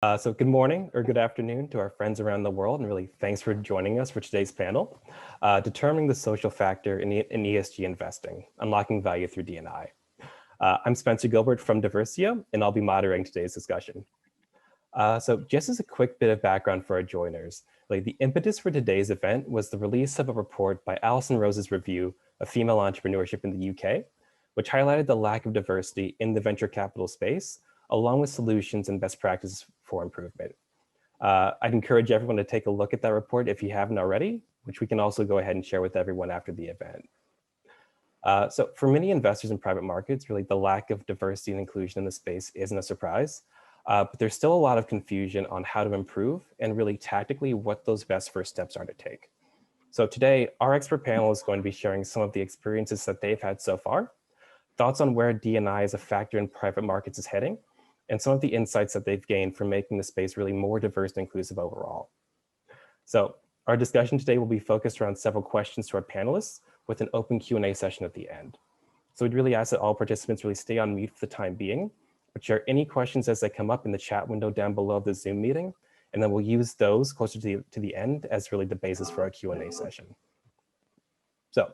So good morning or good afternoon to our friends around the world, and really thanks for joining us for today's panel, Determining the Social Factor in ESG Investing, Unlocking Value Through D&I. I'm Spencer Gilbert from Diversio, and I'll be moderating today's discussion. So just as a quick bit of background for our joiners, the impetus for today's event was the release of a report by Alison Rose's review of female entrepreneurship in the UK, which highlighted the lack of diversity in the venture capital space, along with solutions and best practices for improvement. I'd encourage everyone to take a look at that report if you haven't already, which we can also go ahead and share with everyone after the event. So for many investors in private markets, really the lack of diversity and inclusion in the space isn't a surprise, but there's still a lot of confusion on how to improve and really tactically what those best first steps are to take. So today, our expert panel is going to be sharing some of the experiences that they've had so far, thoughts on where D&I as a factor in private markets is heading, and some of the insights that they've gained from making the space really more diverse and inclusive overall. So our discussion today will be focused around several questions to our panelists with an open Q&A session at the end. So we'd really ask that all participants really stay on mute for the time being, but share any questions as they come up in the chat window down below the Zoom meeting, and then we'll use those closer to the end as really the basis for our Q&A session. So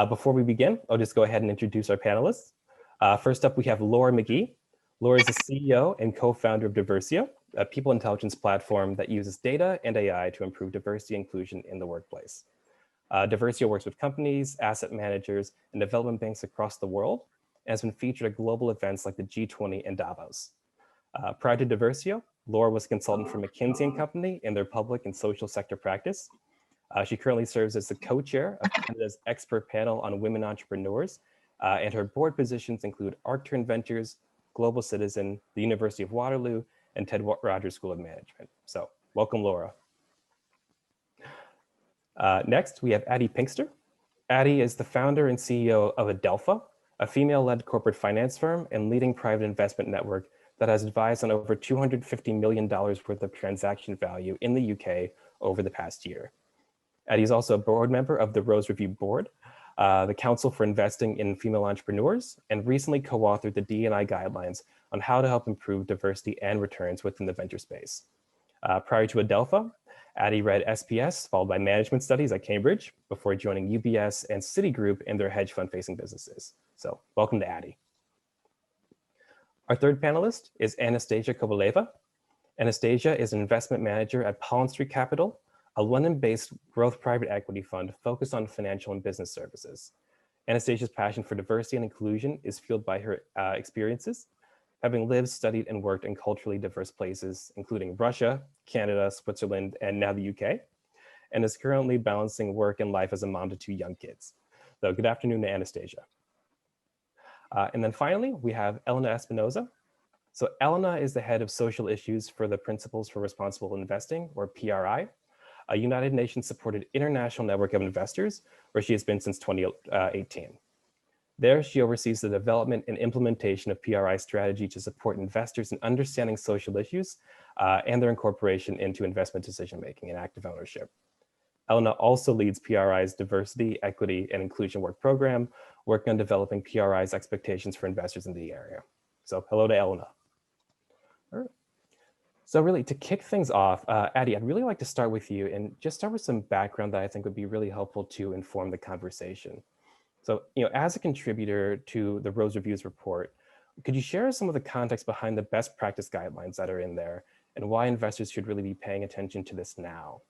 before we begin, I'll just go ahead and introduce our panelists. First up, we have Laura McGee. Laura is the CEO and co-founder of Diversio, a people intelligence platform that uses data and AI to improve diversity and inclusion in the workplace. Diversio works with companies, asset managers, and development banks across the world, and has been featured at global events like the G20 and Davos. Prior to Diversio, Laura was a consultant for McKinsey & Company in their public and social sector practice. She currently serves as the co-chair of Canada's expert panel on women entrepreneurs, and her board positions include Arcturn Ventures, Global Citizen, the University of Waterloo, and Ted Rogers School of Management. So welcome, Laura. Next, we have Addie Pinkster. Addie is the founder and CEO of Adelpha, a female-led corporate finance firm and leading private investment network that has advised on over $250 million worth of transaction value in the UK over the past year. Addie is also a board member of the Rose Review Board, the Council for Investing in Female Entrepreneurs, and recently co-authored the D&I guidelines on how to help improve diversity and returns within the venture space. Prior to Adelpha, Addie read SPS, followed by management studies at Cambridge, before joining UBS and Citigroup in their hedge fund facing businesses. So welcome to Addie. Our third panelist is Anastasia Kovaleva. Anastasia is an investment manager at Pollen Capital, a London-based growth private equity fund focused on financial and business services. Anastasia's passion for diversity and inclusion is fueled by her experiences, having lived, studied, and worked in culturally diverse places, including Russia, Canada, Switzerland, and now the UK, and is currently balancing work and life as a mom to 2 young kids. So good afternoon to Anastasia. And then finally, we have Elena Espinoza. So Elena is the head of social issues for the Principles for Responsible Investing, or PRI, a United Nations supported international network of investors where she has been since 2018. There, she oversees the development and implementation of PRI strategy to support investors in understanding social issues and their incorporation into investment decision-making and active ownership. Elena also leads PRI's Diversity, Equity, and Inclusion Work Program, working on developing PRI's expectations for investors in the area. So hello to Elena. All right. So really, to kick things off, Addie, I'd really like to start with you and just start with some background that I think would be really helpful to inform the conversation. So, as a contributor to the Rose Reviews report, could you share some of the context behind the best practice guidelines that are in there and why investors should really be paying attention to this now?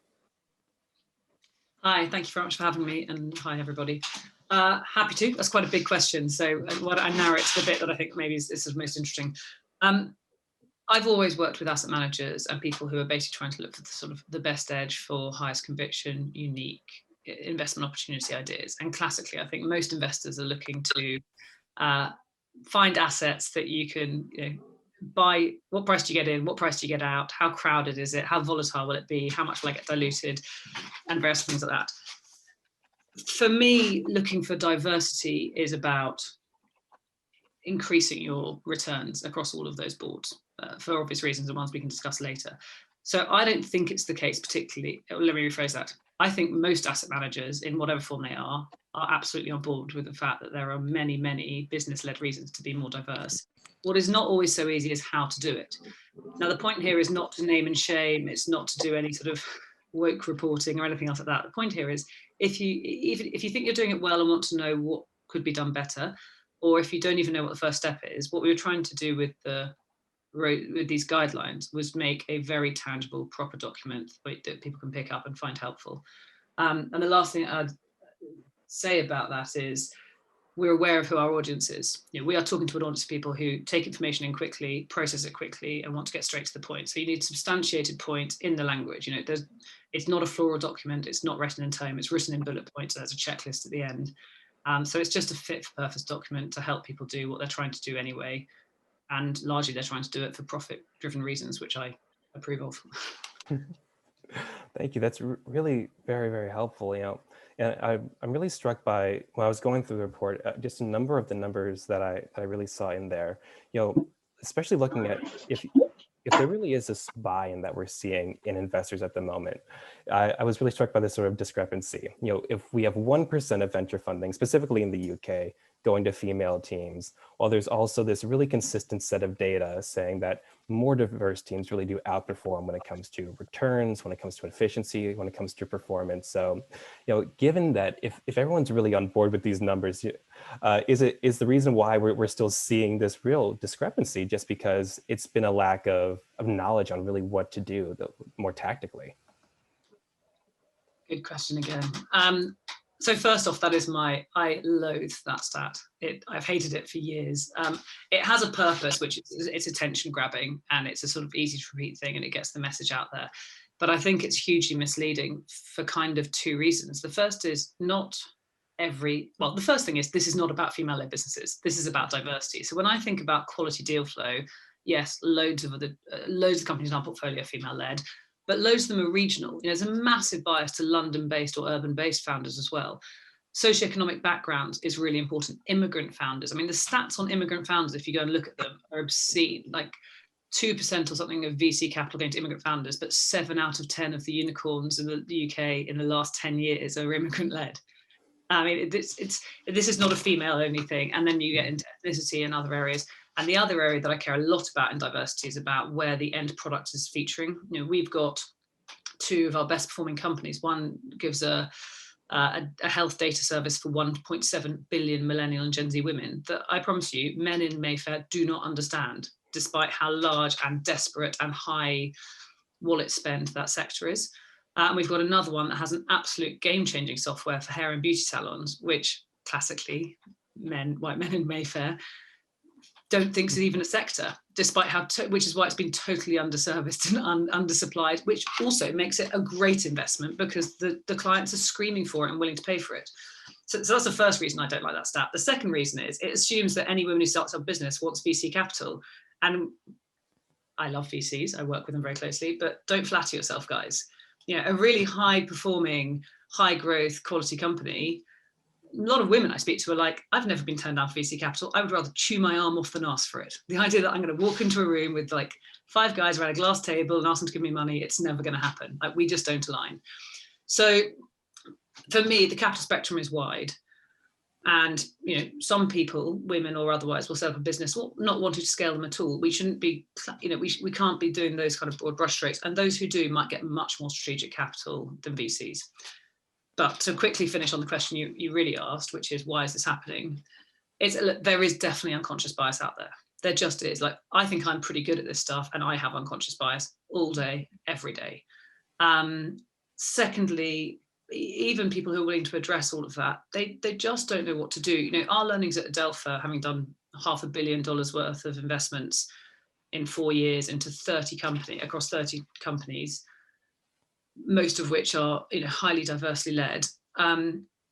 Hi, thank you very much for having me, and hi everybody. Happy to. That's quite a big question, so why don't I narrow it to the bit that I think maybe is most interesting. I've always worked with asset managers and people who are basically trying to look for the best edge for highest conviction, unique investment opportunity ideas. And classically, I think most investors are looking to find assets that you can buy. What price do you get in? What price do you get out? How crowded is it? How volatile will it be? How much will I get diluted? And various things like that. For me, looking for diversity is about increasing your returns across all of those boards for obvious reasons, the ones we can discuss later. So I don't think it's the case particularly, let me rephrase that. I think most asset managers, in whatever form they are are absolutely on board with the fact that there are many, many business-led reasons to be more diverse. What is not always so easy is how to do it. Now, the point here is not to name and shame. It's not to do any sort of woke reporting or anything else like that. The point here is if you think you're doing it well and want to know what could be done better, or if you don't even know what the first step is, what we were trying to do with these guidelines was make a very tangible, proper document that people can pick up and find helpful. And the last thing I'd say about that is we're aware of who our audience is. We are talking to an audience of people who take information in quickly, process it quickly, and want to get straight to the point. So you need substantiated points in the language. It's not a floral document. It's not written in tome. It's written in bullet points. There's a checklist at the end. So it's just a fit for purpose document to help people do what they're trying to do anyway. And largely they're trying to do it for profit-driven reasons, which I approve of. Thank you. That's really very, very helpful. And I'm really struck by, when I was going through the report, just a number of the numbers that I really saw in there, especially looking at if there really is this buy-in that we're seeing in investors at the moment. I was really struck by this sort of discrepancy. If we have 1% of venture funding, specifically in the UK, going to female teams, while there's also this really consistent set of data saying that more diverse teams really do outperform when it comes to returns, when it comes to efficiency, when it comes to performance. So, given that if everyone's really on board with these numbers, is the reason why we're still seeing this real discrepancy just because it's been a lack of knowledge on really what to do more tactically? Good question again. So first off, I loathe that stat. I've hated it for years. It has a purpose, which is it's attention grabbing, and it's a sort of easy to repeat thing, and it gets the message out there. But I think it's hugely misleading for kind of two reasons. The first is the first thing is this is not about female-led businesses. This is about diversity. So when I think about quality deal flow, yes, loads of companies in our portfolio are female-led, but loads of them are regional. There's a massive bias to London-based or urban-based founders as well. Socioeconomic background is really important. Immigrant founders. I mean, the stats on immigrant founders, if you go and look at them, are obscene. Like 2% or something of VC capital going to immigrant founders, but 7 out of 10 of the unicorns in the UK in the last 10 years are immigrant-led. I mean, this is not a female-only thing. And then you get into ethnicity and other areas. And the other area that I care a lot about in diversity is about where the end product is featuring. We've got 2 of our best performing companies. One gives a health data service for 1.7 billion millennial and Gen Z women that I promise you, men in Mayfair do not understand, despite how large and desperate and high wallet spend that sector is. And we've got another one that has an absolute game-changing software for hair and beauty salons, which classically white men in Mayfair don't think is even a sector, despite which is why it's been totally underserviced and undersupplied, which also makes it a great investment because the clients are screaming for it and willing to pay for it. So that's the first reason I don't like that stat. The second reason is it assumes that any woman who starts a business wants VC capital. And I love VCs, I work with them very closely, but don't flatter yourself, guys. A really high performing, high growth quality company, a lot of women I speak to are like, I've never been turned down for VC capital. I would rather chew my arm off than ask for it. The idea that I'm going to walk into a room with like 5 guys around a glass table and ask them to give me money, it's never going to happen. Like, we just don't align. So for me, the capital spectrum is wide. And, some people, women or otherwise, will set up a business not wanting to scale them at all. We shouldn't be, we can't be doing those kind of broad brushstrokes. And those who do might get much more strategic capital than VCs. But to quickly finish on the question you really asked, which is why is this happening? There is definitely unconscious bias out there. There just is. Like, I think I'm pretty good at this stuff, and I have unconscious bias all day, every day. Secondly, even people who are willing to address all of that, they just don't know what to do. Our learnings at Adelpha, having done $500 million worth of investments in 4 years into across 30 companies, most of which are highly diversely led,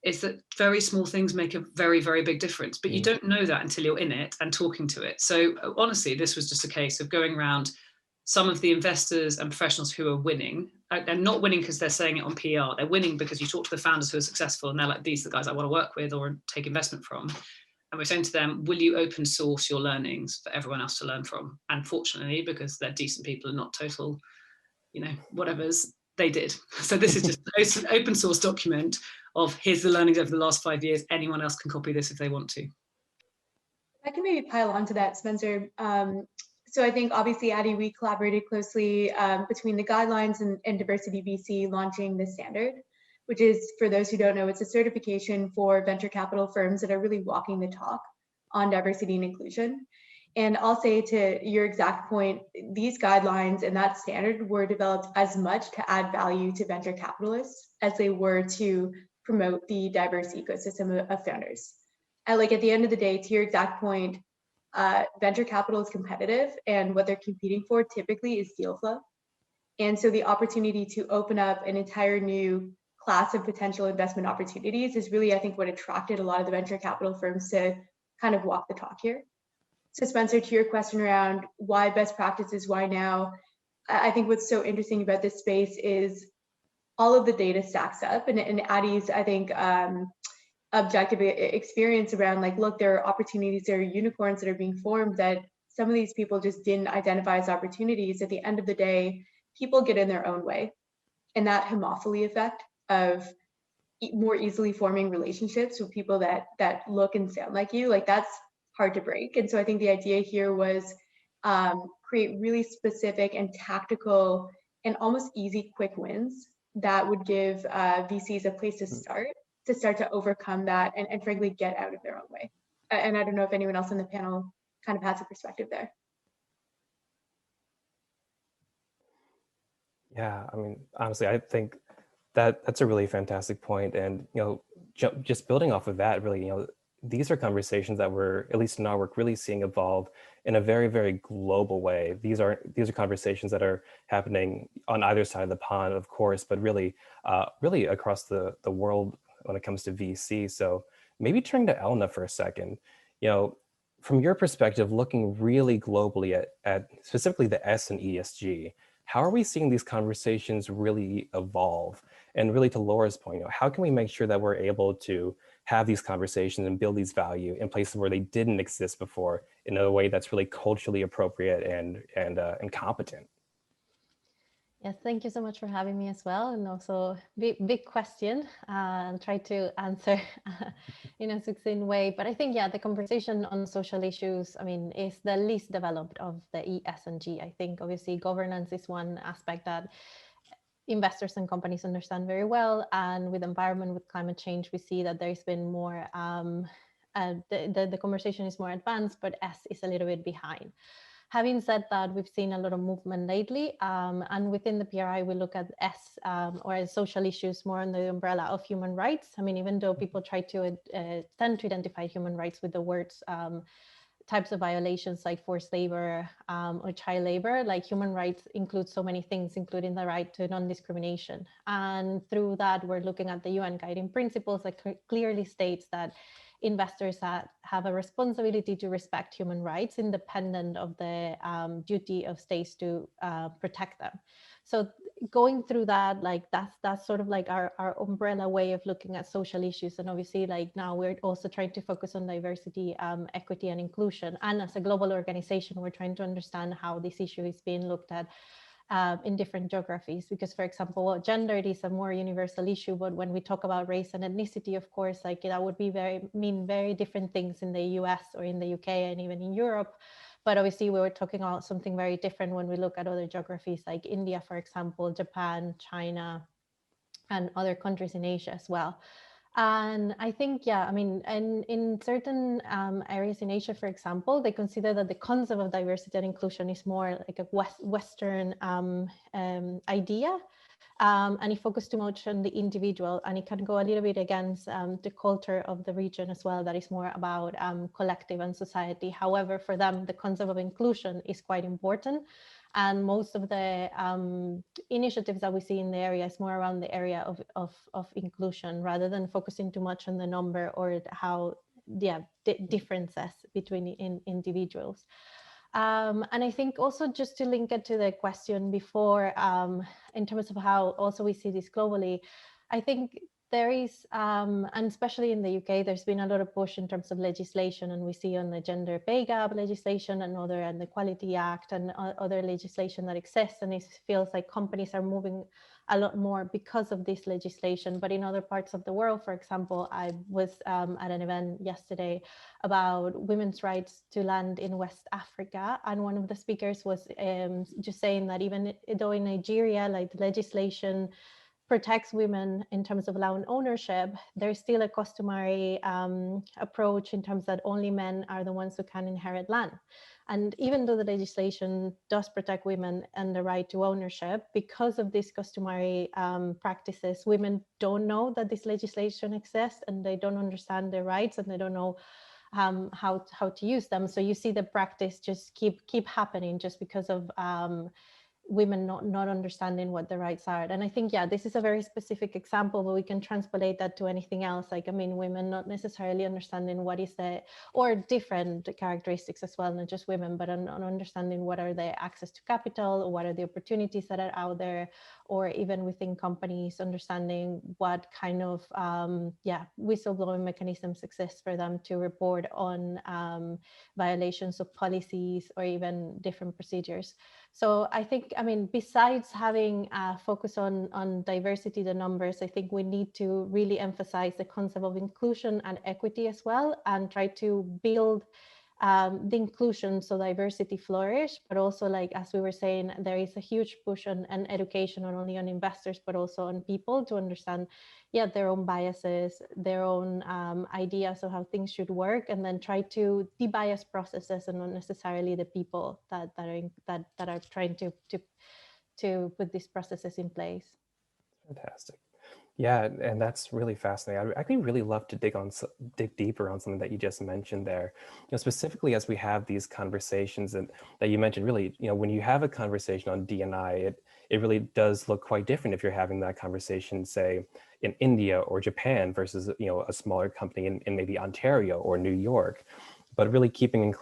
is that very small things make a very, very big difference. But you don't know that until you're in it and talking to it. So honestly, this was just a case of going around some of the investors and professionals who are winning. They're not winning because they're saying it on PR. They're winning because you talk to the founders who are successful and they're like, these are the guys I want to work with or take investment from. And we're saying to them, will you open source your learnings for everyone else to learn from? And fortunately, because they're decent people and not total, whatevers, they did. So this is just an open source document of here's the learnings over the last 5 years. Anyone else can copy this if they want to. I can maybe pile on to that, Spencer. So I think obviously, Addie, we collaborated closely between the guidelines and Diversity VC launching this standard, which is, for those who don't know, it's a certification for venture capital firms that are really walking the talk on diversity and inclusion. And I'll say, to your exact point, these guidelines and that standard were developed as much to add value to venture capitalists as they were to promote the diverse ecosystem of founders. And like, at the end of the day, to your exact point, venture capital is competitive, and what they're competing for typically is deal flow. And so the opportunity to open up an entire new class of potential investment opportunities is really, I think, what attracted a lot of the venture capital firms to kind of walk the talk here. So Spencer, to your question around why best practices, why now, I think what's so interesting about this space is all of the data stacks up, and Addie's, I think, objective experience around, like, look, there are opportunities, there are unicorns that are being formed that some of these people just didn't identify as opportunities. At the end of the day, people get in their own way, and that homophily effect of more easily forming relationships with people that look and sound like you, like, that's hard to break. And so I think the idea here was create really specific and tactical and almost easy quick wins that would give VCs a place to start to overcome that and frankly get out of their own way. And I don't know if anyone else on the panel kind of has a perspective there. Yeah, I mean, honestly, I think that's a really fantastic point. And, just building off of that, really, these are conversations that we're, at least in our work, really seeing evolve in a very, very global way. These are conversations that are happening on either side of the pond, of course, but really across the world when it comes to VC. So maybe turning to Elena for a second, from your perspective, looking really globally at specifically the S and ESG, how are we seeing these conversations really evolve? And really, to Laura's point, how can we make sure that we're able to have these conversations and build these value in places where they didn't exist before in a way that's really culturally appropriate and competent? Yes, thank you so much for having me as well. And also big question, and try to answer in a succinct way. But I think, yeah, the conversation on social issues, I mean, is the least developed of the E, S, and G. I think obviously governance is one aspect that investors and companies understand very well. And with environment, with climate change, we see that there's been more, the conversation is more advanced, but S is a little bit behind. Having said that, we've seen a lot of movement lately, and within the PRI, we look at S or as social issues more under the umbrella of human rights. I mean, even though people try to tend to identify human rights with the words types of violations like forced labor or child labor, like human rights include so many things, including the right to non-discrimination. And through that, we're looking at the UN guiding principles that clearly states that investors have a responsibility to respect human rights independent of the duty of states to protect them. So going through that, like that's sort of like our umbrella way of looking at social issues. And obviously, like now we're also trying to focus on diversity, equity, and inclusion. And as a global organization, we're trying to understand how this issue is being looked at in different geographies. Because, for example, gender is a more universal issue, but when we talk about race and ethnicity, of course, like that would be mean very different things in the US or in the UK and even in Europe. But obviously, we were talking about something very different when we look at other geographies like India, for example, Japan, China, and other countries in Asia as well. And I think, yeah, I mean, and in certain areas in Asia, for example, they consider that the concept of diversity and inclusion is more like a Western idea. And it focuses too much on the individual, and it can go a little bit against the culture of the region as well, that is more about collective and society. However, for them, the concept of inclusion is quite important. And most of the initiatives that we see in the area is more around the area of inclusion, rather than focusing too much on the number or how, differences between individuals. And I think also, just to link it to the question before, in terms of how also we see this globally, I think there is, and especially in the UK, there's been a lot of push in terms of legislation, and we see on the gender pay gap legislation and the Equality Act and other legislation that exists, and it feels like companies are moving a lot more because of this legislation. But in other parts of the world, for example, I was at an event yesterday about women's rights to land in West Africa, and one of the speakers was just saying that even though in Nigeria, like the legislation protects women in terms of land ownership, there's still a customary approach in terms that only men are the ones who can inherit land. And even though the legislation does protect women and the right to ownership, because of these customary practices, women don't know that this legislation exists, and they don't understand their rights, and they don't know how to use them. So you see the practice just keep happening just because of women not understanding what the rights are. And I think, yeah, this is a very specific example, but we can transpolate that to anything else. Like, I mean, women not necessarily understanding what is the, or different characteristics as well, not just women, but on understanding what are the access to capital, or what are the opportunities that are out there, or even within companies, understanding what kind of, whistleblowing mechanisms exist for them to report on violations of policies or even different procedures. So I think, I mean, besides having a focus on diversity, the numbers, I think we need to really emphasize the concept of inclusion and equity as well, and try to build the inclusion so diversity flourish, but also, like as we were saying, there is a huge push on education, not only on investors but also on people to understand their own biases, their own ideas of how things should work, and then try to de-bias processes and not necessarily the people that are trying to put these processes in place. Fantastic. Yeah, and that's really fascinating. I'd actually really love to dig deeper on something that you just mentioned there. Specifically as we have these conversations that you mentioned, really, when you have a conversation on D&I, it really does look quite different if you're having that conversation, say, in India or Japan versus, a smaller company in maybe Ontario or New York, but really keeping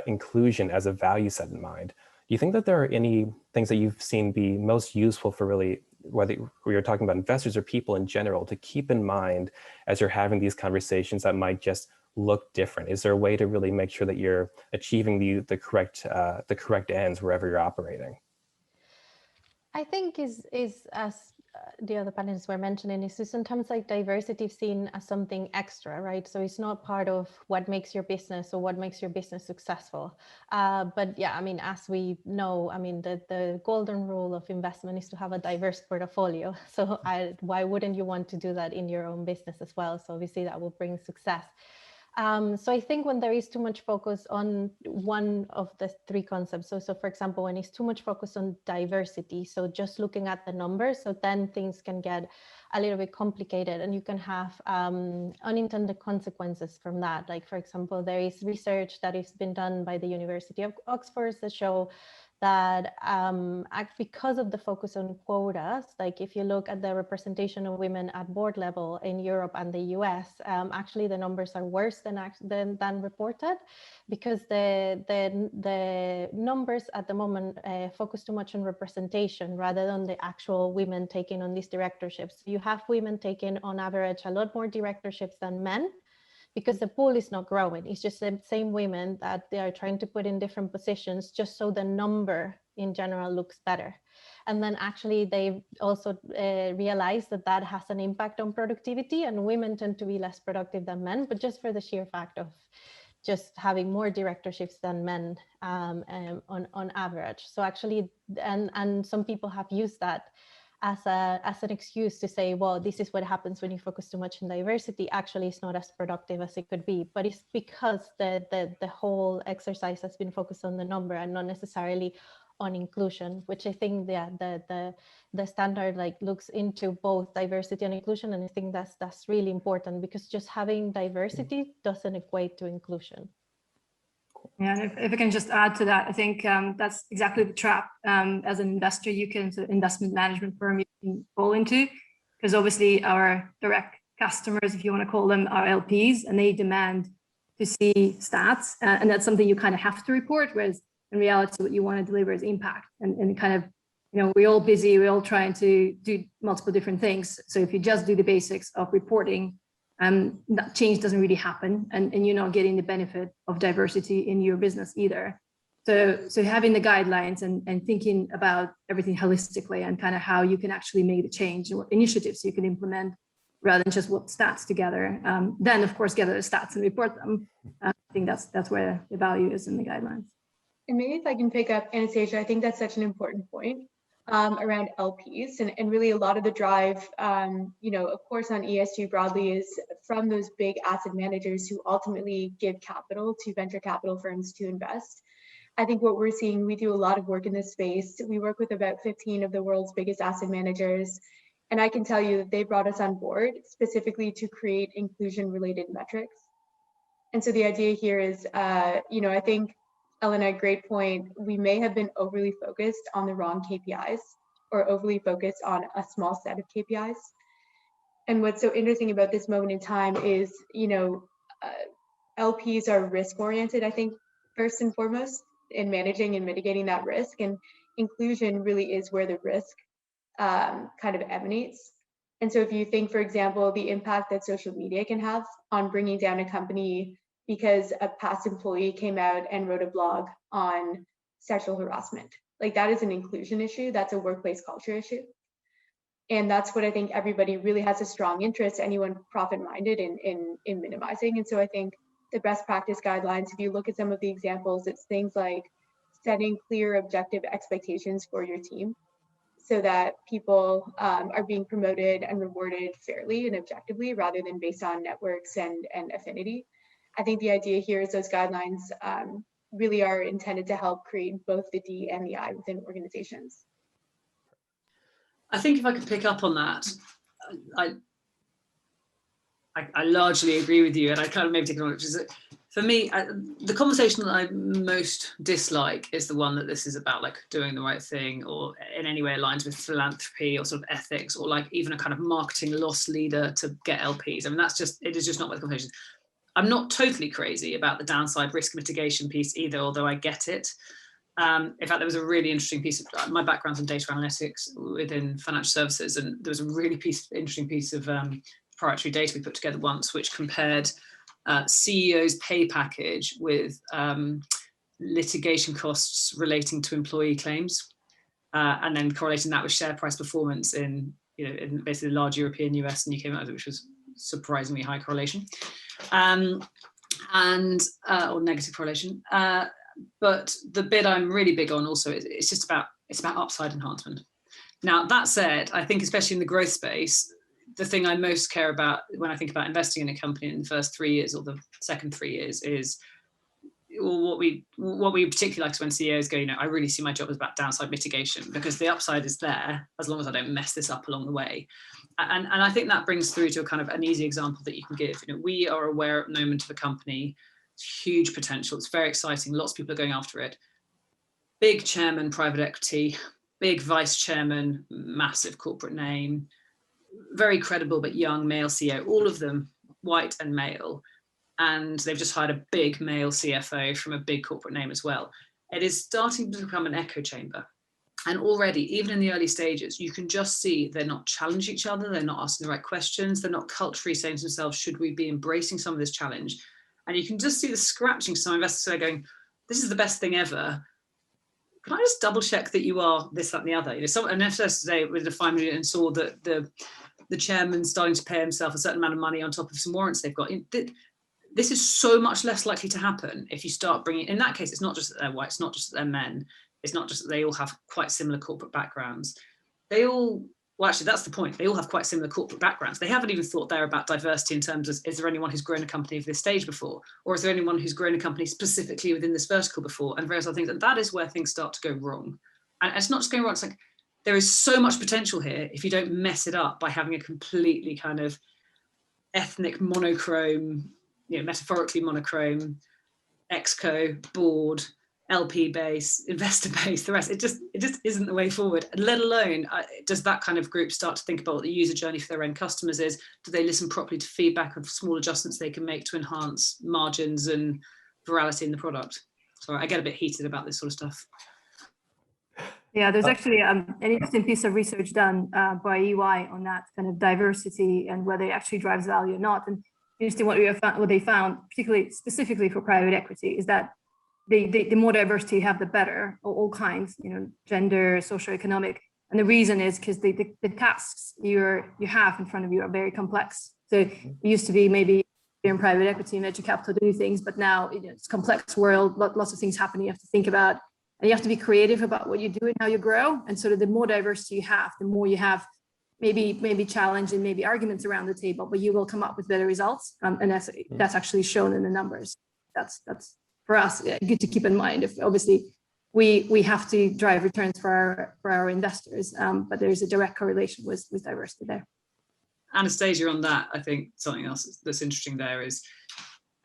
inclusion as a value set in mind. Do you think that there are any things that you've seen be most useful for really, whether you're talking about investors or people in general, to keep in mind as you're having these conversations that might just look different? Is there a way to really make sure that you're achieving the correct ends wherever you're operating? I think is as the other panelists were mentioning, is sometimes like diversity seen as something extra, right? So it's not part of what makes your business or what makes your business successful. But yeah, I mean, as we know, I mean, the golden rule of investment is to have a diverse portfolio. So why wouldn't you want to do that in your own business as well? So obviously that will bring success. So I think when there is too much focus on one of the three concepts, so for example, when it's too much focus on diversity, so just looking at the numbers, so then things can get a little bit complicated and you can have unintended consequences from that. Like, for example, there is research that has been done by the University of Oxford that show that because of the focus on quotas, like if you look at the representation of women at board level in Europe and the US, actually the numbers are worse than reported, because the numbers at the moment focus too much on representation rather than the actual women taking on these directorships. You have women taking on average a lot more directorships than men, because the pool is not growing. It's just the same women that they are trying to put in different positions just so the number in general looks better. And then actually they also realize that has an impact on productivity, and women tend to be less productive than men, but just for the sheer fact of just having more directorships than men on average. So actually, and some people have used that as an excuse to say, well, this is what happens when you focus too much on diversity. Actually, it's not as productive as it could be, but it's because the whole exercise has been focused on the number and not necessarily on inclusion, which I think the standard like looks into both diversity and inclusion, and I think that's really important, because just having diversity doesn't equate to inclusion. Yeah, and if I can just add to that, I think that's exactly the trap as an investor, investment management firm, you can fall into, because obviously our direct customers, if you want to call them, are LPs, and they demand to see stats, and that's something you kind of have to report, whereas in reality, what you want to deliver is impact, and kind of, we're all busy, we're all trying to do multiple different things. So if you just do the basics of reporting, that change doesn't really happen, and you're not getting the benefit of diversity in your business either. So having the guidelines and thinking about everything holistically and kind of how you can actually make the change and what initiatives you can implement rather than just what stats together. Then of course gather the stats and report them. I think that's where the value is in the guidelines. And maybe if I can pick up Anastasia, I think that's such an important point around LPs, and really a lot of the drive, of course on ESG broadly is from those big asset managers who ultimately give capital to venture capital firms to invest. I think what we're seeing, we do a lot of work in this space. We work with about 15 of the world's biggest asset managers. And I can tell you that they brought us on board specifically to create inclusion related metrics. And so the idea here is, I think, Elena, great point. We may have been overly focused on the wrong KPIs or overly focused on a small set of KPIs. And what's so interesting about this moment in time is, LPs are risk oriented, I think, first and foremost, in managing and mitigating that risk. And inclusion really is where the risk kind of emanates. And so if you think, for example, the impact that social media can have on bringing down a company because a past employee came out and wrote a blog on sexual harassment, like that is an inclusion issue, that's a workplace culture issue. And that's what I think everybody really has a strong interest, anyone profit-minded in minimizing. And so I think the best practice guidelines, if you look at some of the examples, it's things like setting clear objective expectations for your team so that people are being promoted and rewarded fairly and objectively rather than based on networks and affinity. I think the idea here is those guidelines really are intended to help create both the D and the I within organizations. I think if I could pick up on that, I largely agree with you, and I kind of maybe take it on, which is that for me, the conversation that I most dislike is the one that this is about like doing the right thing or in any way aligns with philanthropy or sort of ethics or like even a kind of marketing loss leader to get LPs. I mean, it is just not what the conversation is. I'm not totally crazy about the downside risk mitigation piece either, although I get it. In fact, there was a really interesting piece of my background's in data analytics within financial services, and there was a really interesting piece of proprietary data we put together once, which compared CEO's pay package with litigation costs relating to employee claims, and then correlating that with share price performance in basically the large European, US, and UK market, which was surprisingly high correlation, or negative correlation. But the bit I'm really big on also is it's about upside enhancement. Now, that said, I think especially in the growth space, the thing I most care about when I think about investing in a company in the first 3 years or the second 3 years is what we particularly like is when CEOs go, I really see my job as about downside mitigation because the upside is there as long as I don't mess this up along the way. And I think that brings through to a kind of an easy example that you can give. We are aware at the moment of a company, huge potential, it's very exciting, lots of people are going after it. Big chairman, private equity, big vice chairman, massive corporate name, very credible but young male CEO, all of them white and male. And they've just hired a big male CFO from a big corporate name as well. It is starting to become an echo chamber. And already, even in the early stages, you can just see they're not challenging each other, they're not asking the right questions, they're not culturally saying to themselves, should we be embracing some of this challenge? And you can just see the scratching. Some investors are going, this is the best thing ever. Can I just double check that you are this, that, and the other? An investor today with a 5 million and saw that the chairman's starting to pay himself a certain amount of money on top of some warrants they've got. This is so much less likely to happen if you start bringing, in that case, it's not just that they're white, it's not just that they're men, it's not just that they all have quite similar corporate backgrounds. Actually, that's the point. They all have quite similar corporate backgrounds. They haven't even thought there about diversity in terms of, is there anyone who's grown a company of this stage before? Or is there anyone who's grown a company specifically within this vertical before? And various other things. And that is where things start to go wrong. And it's not just going wrong, it's like, there is so much potential here if you don't mess it up by having a completely kind of ethnic monochrome, metaphorically monochrome, exco, board, LP base, investor base, the rest. It just isn't the way forward, let alone does that kind of group start to think about what the user journey for their end customers is? Do they listen properly to feedback of small adjustments they can make to enhance margins and virality in the product? Sorry, I get a bit heated about this sort of stuff. Yeah, there's actually an interesting piece of research done by EY on that kind of diversity and whether it actually drives value or not. And interesting what they found, particularly specifically for private equity, is that the more diversity you have, the better, all kinds, gender, socioeconomic. And the reason is because the tasks you have in front of you are very complex. So it used to be maybe you're in private equity and venture capital to do things, but now it's a complex world, lots of things happening you have to think about, and you have to be creative about what you do and how you grow. And sort of the more diversity you have, the more you have maybe challenge and maybe arguments around the table, but you will come up with better results. And that's actually shown in the numbers. That's for us good to keep in mind. If obviously we have to drive returns for our investors, but there's a direct correlation with diversity there. Anastasia, on that, I think something else that's interesting there is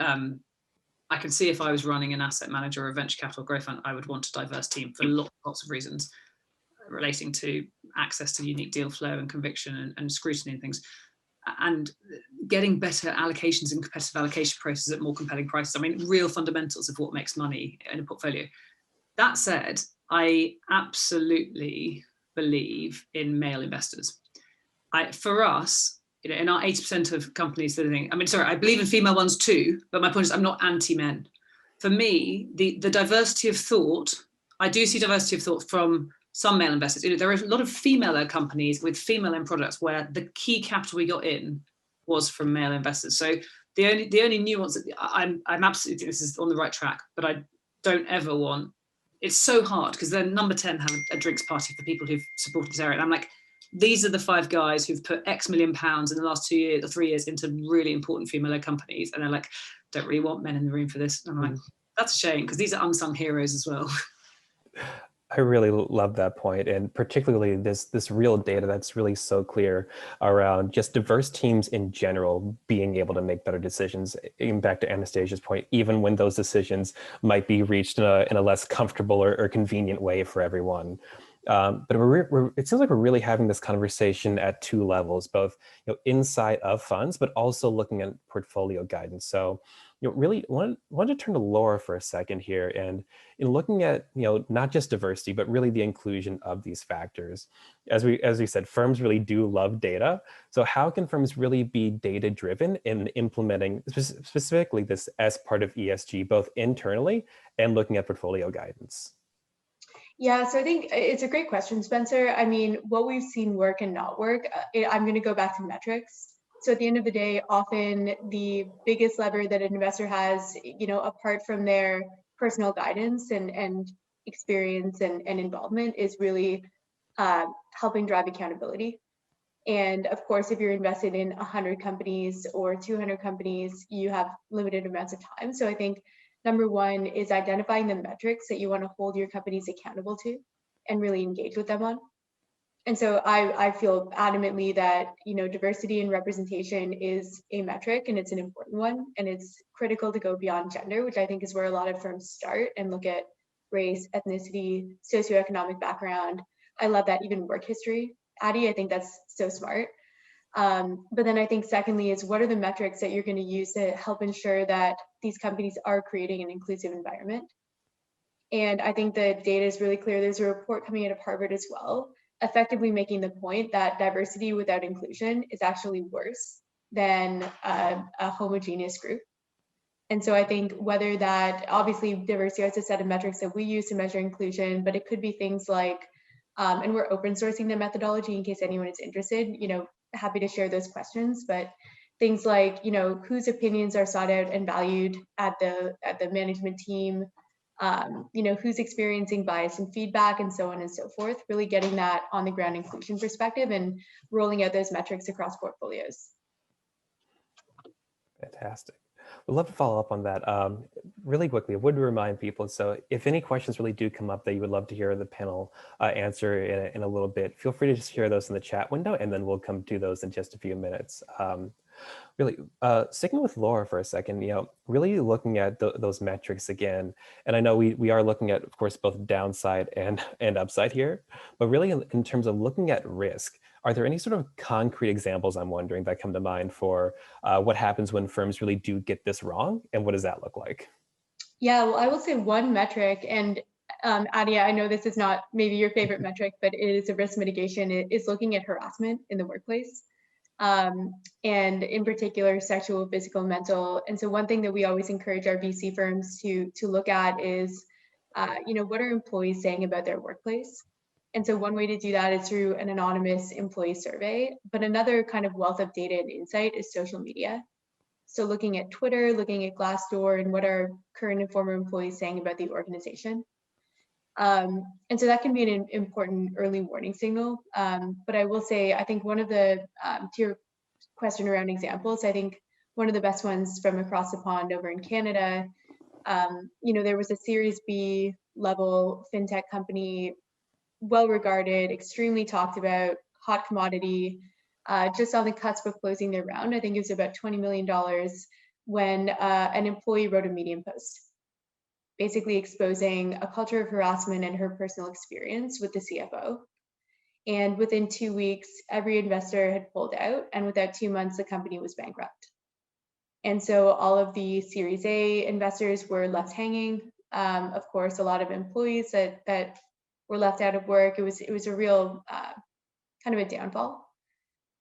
I can see if I was running an asset manager or a venture capital growth fund, I would want a diverse team for lots of reasons relating to access to unique deal flow and conviction and scrutiny and things, and getting better allocations and competitive allocation processes at more compelling prices. I mean, real fundamentals of what makes money in a portfolio. That said, I absolutely believe in male investors. For us, in our 80% of companies that I believe in female ones too, but my point is I'm not anti-men. For me, the diversity of thought, I do see diversity of thought from some male investors. There are a lot of female companies with female end products where the key capital we got in was from male investors. So the only nuance that I'm absolutely, this is on the right track, but I don't ever want, it's so hard because then number 10 have a drinks party for people who've supported this area. And I'm like, these are the 5 guys who've put X million pounds in the last 2 years or 3 years into really important female companies. And they're like, don't really want men in the room for this. And I'm like, that's a shame because these are unsung heroes as well. I really love that point, and particularly this real data that's really so clear around just diverse teams in general being able to make better decisions. Even back to Anastasia's point, even when those decisions might be reached in a less comfortable or convenient way for everyone. But it seems like we're really having this conversation at 2 levels, both inside of funds, but also looking at portfolio guidance. So really want to turn to Laura for a second here, and in looking at not just diversity, but really the inclusion of these factors. As we said, firms really do love data. So how can firms really be data driven in implementing specifically this as part of ESG, both internally and looking at portfolio guidance? Yeah, so I think it's a great question, Spencer. I mean, what we've seen work and not work, I'm going to go back to metrics. So at the end of the day, often the biggest lever that an investor has, apart from their personal guidance and experience and involvement, is really helping drive accountability. And of course, if you're invested in 100 companies or 200 companies, you have limited amounts of time. So I think number 1 is identifying the metrics that you want to hold your companies accountable to and really engage with them on. And so I feel adamantly that, diversity and representation is a metric, and it's an important one, and it's critical to go beyond gender, which I think is where a lot of firms start and look at race, ethnicity, socioeconomic background. I love that, even work history. Addie, I think that's so smart. But then I think secondly is, what are the metrics that you're going to use to help ensure that these companies are creating an inclusive environment? And I think the data is really clear. There's a report coming out of Harvard as well, effectively making the point that diversity without inclusion is actually worse than a homogeneous group. And so I think whether that, obviously diversity has a set of metrics that we use to measure inclusion, but it could be things like, and we're open sourcing the methodology in case anyone is interested, happy to share those questions, but things like, whose opinions are sought out and valued at the management team, who's experiencing bias and feedback, and so on and so forth, really getting that on the ground inclusion perspective and rolling out those metrics across portfolios. Fantastic. We'd love to follow up on that. Really quickly, I would remind people, so if any questions really do come up that you would love to hear the panel answer in a little bit, feel free to just share those in the chat window, and then we'll come to those in just a few minutes. Really, sticking with Laura for a second, really looking at those metrics again, and I know we are looking at, of course, both downside and upside here, but really in terms of looking at risk, are there any sort of concrete examples, I'm wondering, that come to mind for what happens when firms really do get this wrong, and what does that look like? Yeah, well, I will say one metric, and Addie, I know this is not maybe your favorite metric, but it is a risk mitigation, is looking at harassment in the workplace. and in particular, sexual, physical, mental. And so one thing that we always encourage our VC firms to look at is, what are employees saying about their workplace? And so one way to do that is through an anonymous employee survey. But another kind of wealth of data and insight is social media. So looking at Twitter, looking at Glassdoor, and what are current and former employees saying about the organization. And so that can be an important early warning signal. But I will say, I think one of the, to your question around examples, I think one of the best ones from across the pond over in Canada, there was a Series B level fintech company, well regarded, extremely talked about, hot commodity, just on the cusp of closing their round. I think it was about $20 million when an employee wrote a Medium post, basically exposing a culture of harassment and her personal experience with the CFO. And within 2 weeks, every investor had pulled out, and within 2 months, the company was bankrupt. And so all of the Series A investors were left hanging. Of course, a lot of employees that were left out of work. It was a real kind of a downfall.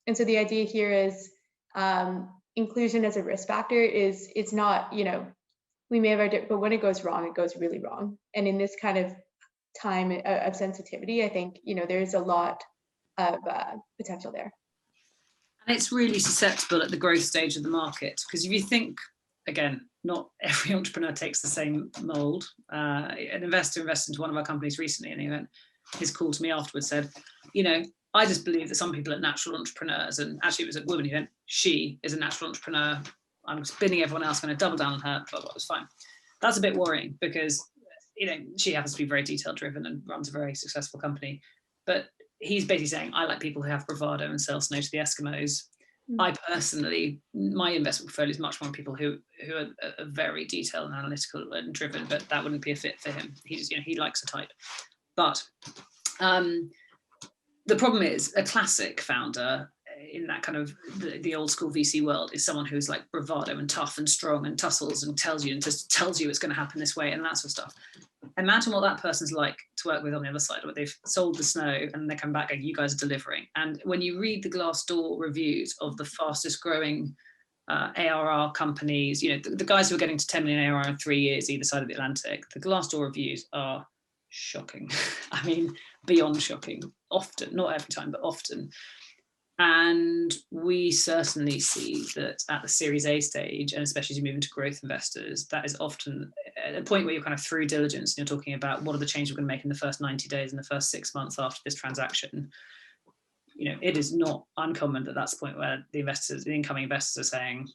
And so the idea here is inclusion as a risk factor is, it's not, we may have but when it goes wrong, it goes really wrong. And in this kind of time of sensitivity, I think, there's a lot of potential there. And it's really susceptible at the growth stage of the market, because if you think, again, not every entrepreneur takes the same mold. An investor invested into one of our companies recently, and he went, his call to me afterwards said, I just believe that some people are natural entrepreneurs, and actually it was a woman who went, she is a natural entrepreneur. I'm spinning everyone else, going to double down on her, but it was fine. That's a bit worrying because, she happens to be very detail driven and runs a very successful company. But he's basically saying, I like people who have bravado and sell snow to the Eskimos. I personally, my investment portfolio is much more people who are very detailed and analytical and driven, but that wouldn't be a fit for him. He just, he likes a type. But the problem is a classic founder in that kind of the old school VC world is someone who's like bravado and tough and strong and tussles and tells you it's going to happen this way and that sort of stuff. Imagine what that person's like to work with on the other side, where they've sold the snow and they come back and you guys are delivering. And when you read the Glassdoor reviews of the fastest growing ARR companies, the guys who are getting to 10 million ARR in 3 years either side of the Atlantic, the Glassdoor reviews are shocking. I mean, beyond shocking, often, not every time, but often. And we certainly see that at the Series A stage, and especially as you move into growth investors, that is often a point where you're kind of through diligence and you're talking about what are the changes we're going to make in the first 90 days and the first 6 months after this transaction. It is not uncommon that that's the point where the incoming investors are saying,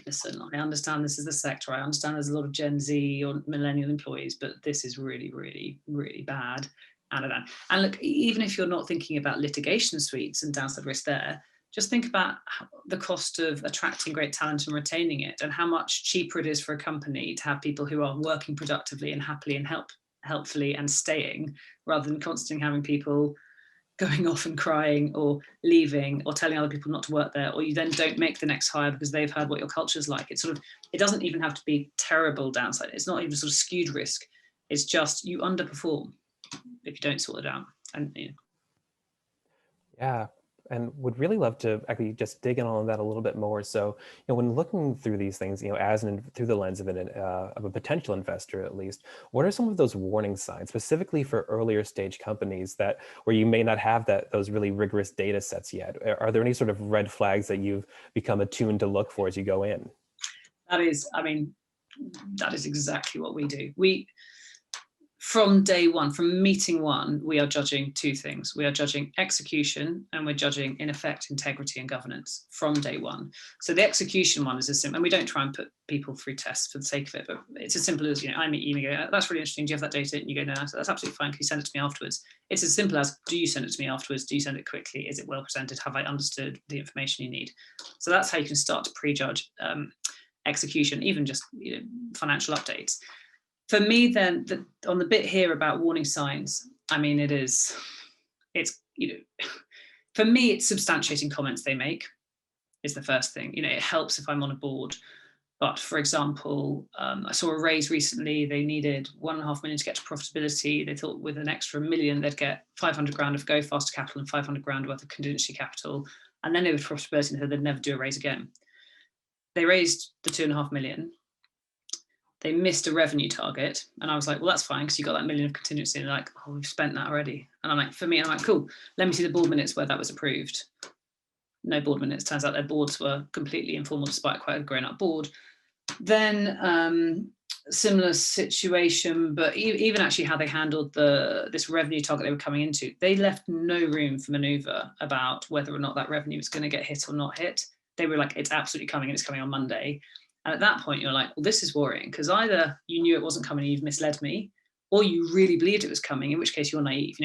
listen, I understand this is the sector, I understand there's a lot of Gen Z or millennial employees, but this is really, really, really bad. And look, even if you're not thinking about litigation suites and downside risk there, just think about the cost of attracting great talent and retaining it, and how much cheaper it is for a company to have people who are working productively and happily and helpfully and staying, rather than constantly having people going off and crying or leaving or telling other people not to work there, or you then don't make the next hire because they've heard what your culture's like. It doesn't even have to be terrible downside. It's not even sort of skewed risk. It's just you underperform if you don't sort it out. And Yeah, and would really love to actually just dig in on that a little bit more. So, when looking through these things, through the lens of a potential investor, at least, what are some of those warning signs, specifically for earlier stage companies where you may not have those really rigorous data sets yet? Are there any sort of red flags that you've become attuned to look for as you go in? That is exactly what we do. From day one, from meeting one, we are judging two things. We are judging execution and we're judging, in effect, integrity and governance from day one. So the execution one is as simple, and we don't try and put people through tests for the sake of it, but it's as simple as, I meet you and you go, that's really interesting. Do you have that data? And you go, no, that's absolutely fine. Can you send it to me afterwards? It's as simple as, do you send it to me afterwards? Do you send it quickly? Is it well presented? Have I understood the information you need? So that's how you can start to prejudge execution, even just financial updates. For me, then, on the bit here about warning signs, for me, it's substantiating comments they make is the first thing. It helps if I'm on a board. But for example, I saw a raise recently. They needed 1.5 million to get to profitability. They thought with an extra 1 million, they'd get 500 grand of go faster capital and 500 grand worth of contingency capital. And then they were prosperity and said they'd never do a raise again. They raised the 2.5 million. They missed a revenue target. And I was like, well, that's fine, because you got that million of contingency. And they're like, oh, we've spent that already. And I'm like, for me, I'm like, cool, let me see the board minutes where that was approved. No board minutes. Turns out their boards were completely informal, despite quite a grown-up board. Then similar situation, but even actually how they handled this revenue target they were coming into, they left no room for maneuver about whether or not that revenue was going to get hit or not hit. They were like, it's absolutely coming, and it's coming on Monday. And at that point, you're like, well, this is worrying, because either you knew it wasn't coming and you've misled me, or you really believed it was coming, in which case you're naive.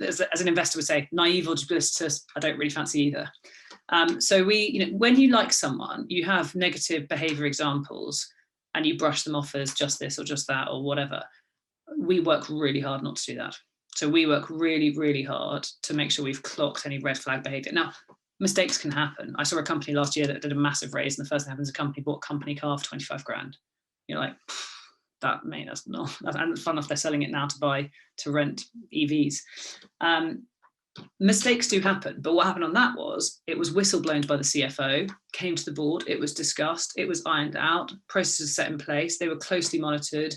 As an investor would say, naive or duplicitous, I don't really fancy either. So when you like someone, you have negative behavior examples and you brush them off as just this or just that or whatever. We work really hard not to do that. So we work really, really hard to make sure we've clocked any red flag behavior. Now, mistakes can happen. I saw a company last year that did a massive raise, and the first thing happens, a company bought a company car for 25 grand. You're like, that's not, and fun enough they're selling it now to rent EVs. Mistakes do happen, but what happened on that was it was whistleblown by the CFO, came to the board, it was discussed, it was ironed out, processes set in place, they were closely monitored,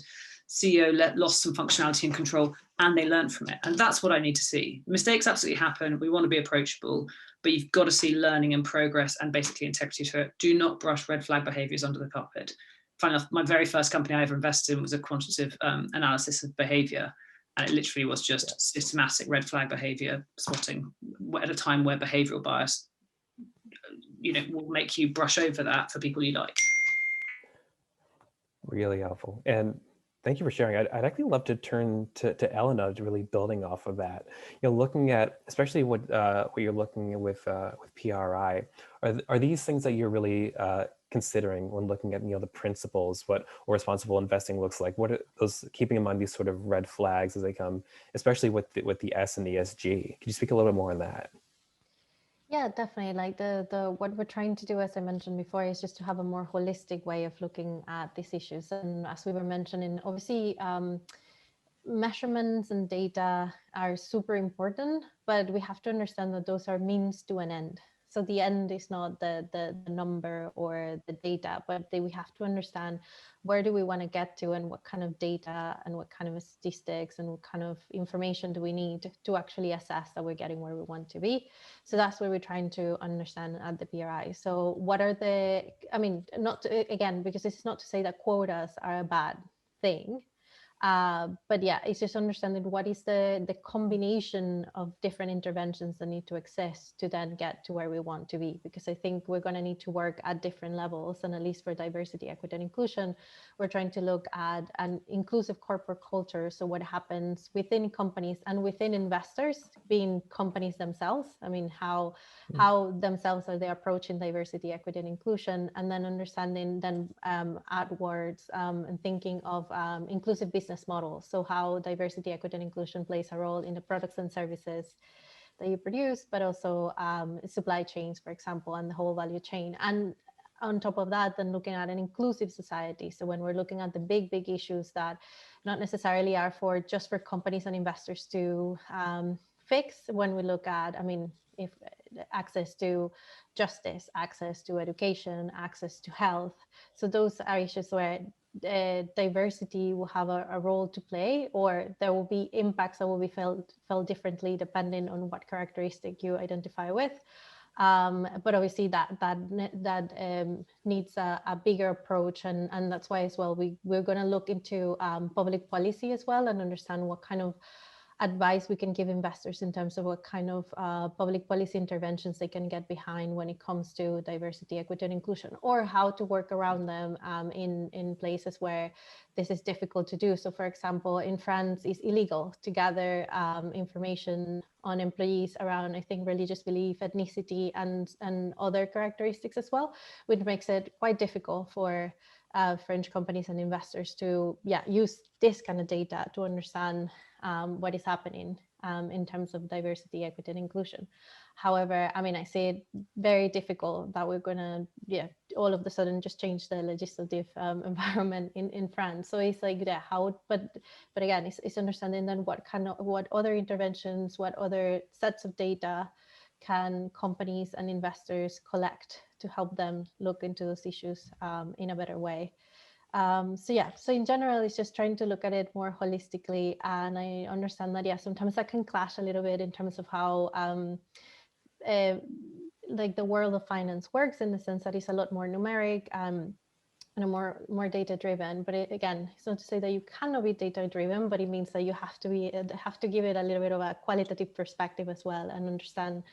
CEO lost some functionality and control, and they learned from it. And that's what I need to see. Mistakes absolutely happen. We want to be approachable, but you've got to see learning and progress and basically integrity to it. Do not brush red flag behaviors under the carpet. Funny enough, my very first company I ever invested in was a quantitative analysis of behavior. And it literally was just systematic red flag behavior spotting at a time where behavioral bias, will make you brush over that for people you like. Really helpful. And thank you for sharing. I'd actually love to turn to Elena, to really building off of that. Looking at, especially what you're looking at with PRI, are these things that you're really considering when looking at the principles, what responsible investing looks like? What are those, keeping in mind these sort of red flags as they come, especially with the S and ESG? Could you speak a little bit more on that? Yeah, definitely. Like the what we're trying to do, as I mentioned before, is just to have a more holistic way of looking at these issues. And as we were mentioning, obviously, measurements and data are super important, but we have to understand that those are means to an end. So the end is not the number or the data, but we have to understand where do we want to get to, and what kind of data and what kind of statistics and what kind of information do we need to actually assess that we're getting where we want to be. So that's what we're trying to understand at the PRI. So what are again, because this is not to say that quotas are a bad thing. But yeah, it's just understanding what is the combination of different interventions that need to exist to then get to where we want to be. Because I think we're going to need to work at different levels, and at least for diversity, equity, and inclusion, we're trying to look at an inclusive corporate culture. So what happens within companies and within investors, being companies themselves. I mean, how themselves are they approaching diversity, equity, and inclusion, and then understanding then outwards and thinking of inclusive business models. So how diversity, equity, and inclusion plays a role in the products and services that you produce, but also supply chains, for example, and the whole value chain. And on top of that, then looking at an inclusive society. So when we're looking at the big issues that not necessarily are just for companies and investors to fix, when we look at, if access to justice, access to education, access to health. So those are issues where diversity will have a role to play, or there will be impacts that will be felt differently depending on what characteristic you identify with. But obviously that needs a bigger approach, and that's why as well we're going to look into public policy as well, and understand what kind of advice we can give investors in terms of what kind of public policy interventions they can get behind when it comes to diversity, equity, and inclusion, or how to work around them in places where this is difficult to do. So for example, in France, it's illegal to gather information on employees around, I think, religious belief, ethnicity, and other characteristics as well, which makes it quite difficult for French companies and investors to use this kind of data to understand what is happening in terms of diversity, equity, and inclusion. However, I say it very difficult that we're going to all of a sudden just change the legislative environment in France. So it's like but again, it's understanding then what other interventions, what other sets of data can companies and investors collect to help them look into those issues in a better way. So in general, it's just trying to look at it more holistically. And I understand that, yeah, sometimes that can clash a little bit in terms of how like the world of finance works, in the sense that it's a lot more numeric and more data driven. But again, it's not to say that you cannot be data driven, but it means that you have to give it a little bit of a qualitative perspective as well, and understand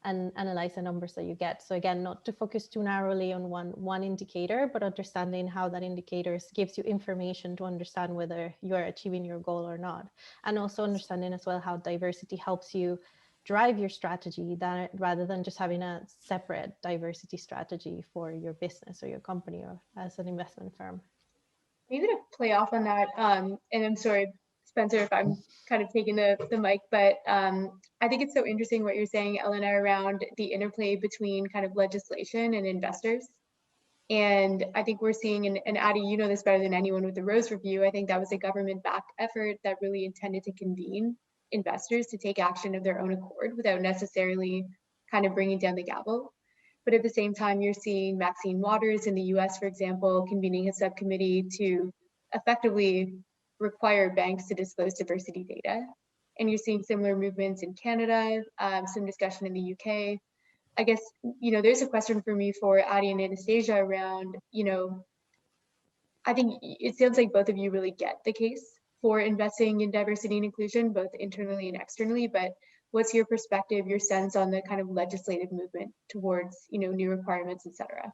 and analyze the numbers that you get. So again, not to focus too narrowly on one indicator, but understanding how that indicator gives you information to understand whether you are achieving your goal or not. And also understanding as well how diversity helps you drive your strategy, that rather than just having a separate diversity strategy for your business or your company or as an investment firm. Maybe to play off on that, and I'm sorry, Spencer, if I'm kind of taking the mic, but I think it's so interesting what you're saying, Elena, around the interplay between kind of legislation and investors. And I think we're seeing, and Addie, you know this better than anyone with the Rose Review, I think that was a government-backed effort that really intended to convene investors to take action of their own accord without necessarily kind of bringing down the gavel. But at the same time, you're seeing Maxine Waters in the US, for example, convening a subcommittee to effectively require banks to disclose diversity data. And you're seeing similar movements in Canada, some discussion in the UK. I guess, you know, there's a question for me for Addie and Anastasia around, you know, I think it sounds like both of you really get the case for investing in diversity and inclusion, both internally and externally, but what's your perspective, your sense on the kind of legislative movement towards, you know, new requirements, et cetera?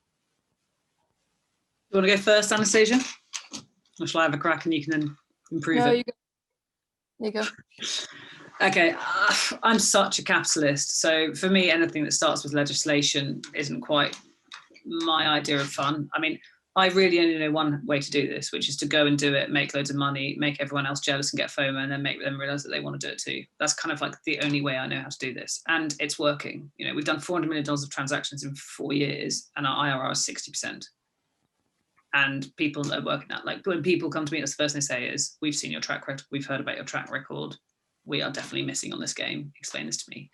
You want to go first, Anastasia? Or shall I have a crack and you can then improve it? You go. Okay, I'm such a capitalist. So for me, anything that starts with legislation isn't quite my idea of fun. I mean, I really only know one way to do this, which is to go and do it, make loads of money, make everyone else jealous and get FOMO, and then make them realize that they want to do it too. That's kind of like the only way I know how to do this. And it's working. You know, we've done $400 million of transactions in 4 years and our IRR is 60%. And people are working that. Like when people come to me, that's the first thing they say is, we've seen your track record, we've heard about your track record. We are definitely missing on this game. Explain this to me.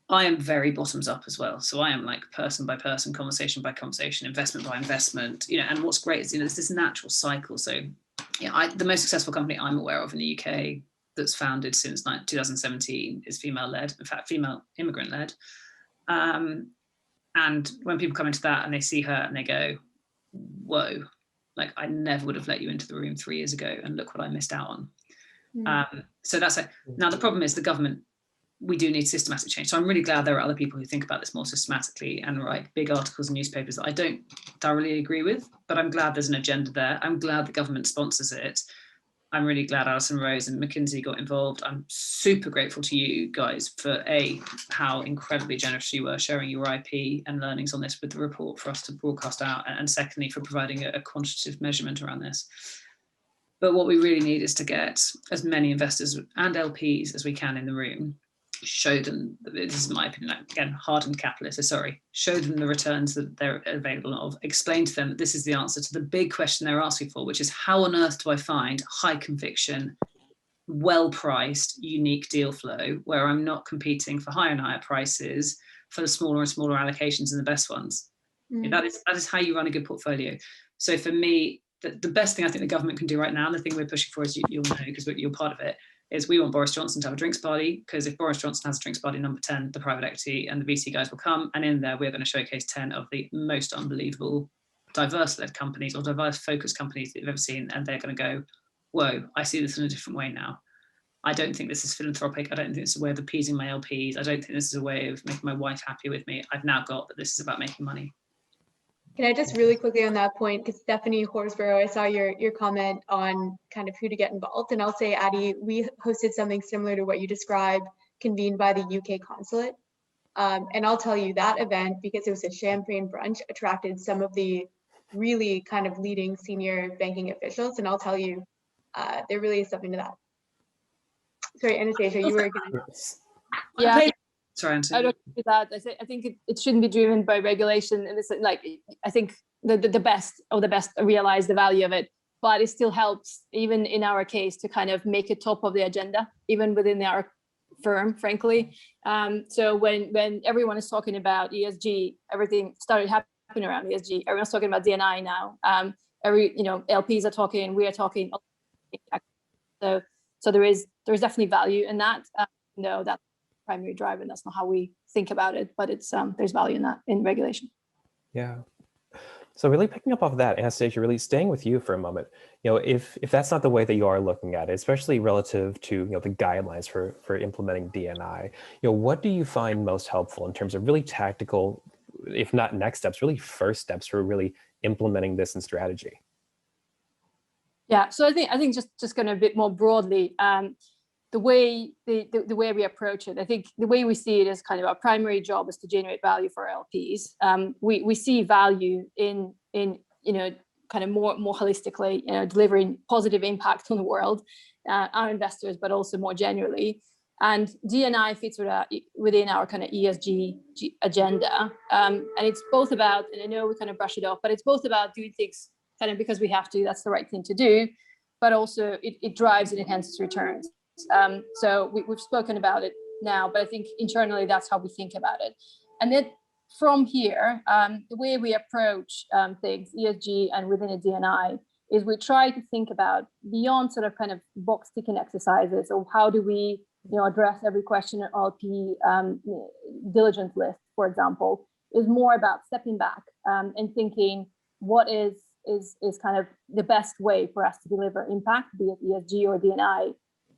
I am very bottoms up as well. So I am like person by person, conversation by conversation, investment by investment, you know, and what's great is, you know, there's this natural cycle. So yeah, the most successful company I'm aware of in the UK that's founded since 2017 is female led, in fact, female immigrant led. And when people come into that and they see her and they go, whoa, like I never would have let you into the room 3 years ago and look what I missed out on. So that's it. Now the problem is the government, we do need systematic change. So I'm really glad there are other people who think about this more systematically and write big articles in newspapers that I don't thoroughly agree with, but I'm glad there's an agenda there. I'm glad the government sponsors it. I'm really glad Alison Rose and McKinsey got involved. I'm super grateful to you guys for how incredibly generous you were sharing your IP and learnings on this with the report for us to broadcast out. And secondly, for providing a quantitative measurement around this. But what we really need is to get as many investors and LPs as we can in the room, show them, this is my opinion, like, again, hardened capitalists, show them the returns that they're available of, explain to them that this is the answer to the big question they're asking for, which is how on earth do I find high conviction, well-priced, unique deal flow where I'm not competing for higher and higher prices for the smaller and smaller allocations and the best ones. That is how you run a good portfolio. So for me, the best thing I think the government can do right now, and the thing we're pushing for, as you'll know because you're part of it, is we want Boris Johnson to have a drinks party, because if Boris Johnson has a drinks party number 10, the private equity and the VC guys will come, and in there we're going to showcase 10 of the most unbelievable diverse-led companies or diverse-focused companies that you've ever seen, and they're going to go, whoa, I see this in a different way now. I don't think this is philanthropic. I don't think this is a way of appeasing my LPs. I don't think this is a way of making my wife happy with me. I've now got that this is about making money. Can I just really quickly on that point, because Stephanie Horsborough, I saw your comment on kind of who to get involved, and I'll say, Addie, we hosted something similar to what you described, convened by the UK consulate. And I'll tell you that event, because it was a champagne brunch, attracted some of the really kind of leading senior banking officials. And I'll tell you, there really is something to that. Sorry, Anastasia, you were going to... Yeah. Sorry, Anthony. I don't agree with that. I think it shouldn't be driven by regulation, and it's like I think the best realize the value of it, but it still helps, even in our case, to kind of make it top of the agenda, even within our firm, frankly. So when everyone is talking about ESG, everything started happening around ESG. Everyone's talking about D&I now. LPs are talking, we are talking. So there's definitely value in that. No, that's the primary driver, and that's not how we think about it, but it's there's value in that in regulation. Yeah. So really picking up off of that, Anastasia, really staying with you for a moment, if that's not the way that you are looking at it, especially relative to, the guidelines for implementing D&I, what do you find most helpful in terms of really tactical, if not next steps, really first steps for really implementing this in strategy? Yeah, so I think just kind of a bit more broadly, the way we approach it, I think the way we see it is kind of our primary job is to generate value for our LPs. We see value in kind of more holistically, delivering positive impact on the world, our investors, but also more generally. And D&I fits within our kind of ESG agenda, and it's both about, and I know we kind of brush it off, but it's both about doing things kind of because we have to, that's the right thing to do, but also it drives and enhances returns. So we've spoken about it now, but I think internally that's how we think about it. And then from here, the way we approach things, ESG and within a D&I, is we try to think about beyond sort of kind of box ticking exercises, or how do we address every question at LP diligence list, for example, is more about stepping back and thinking what is kind of the best way for us to deliver impact, be it ESG or D&I,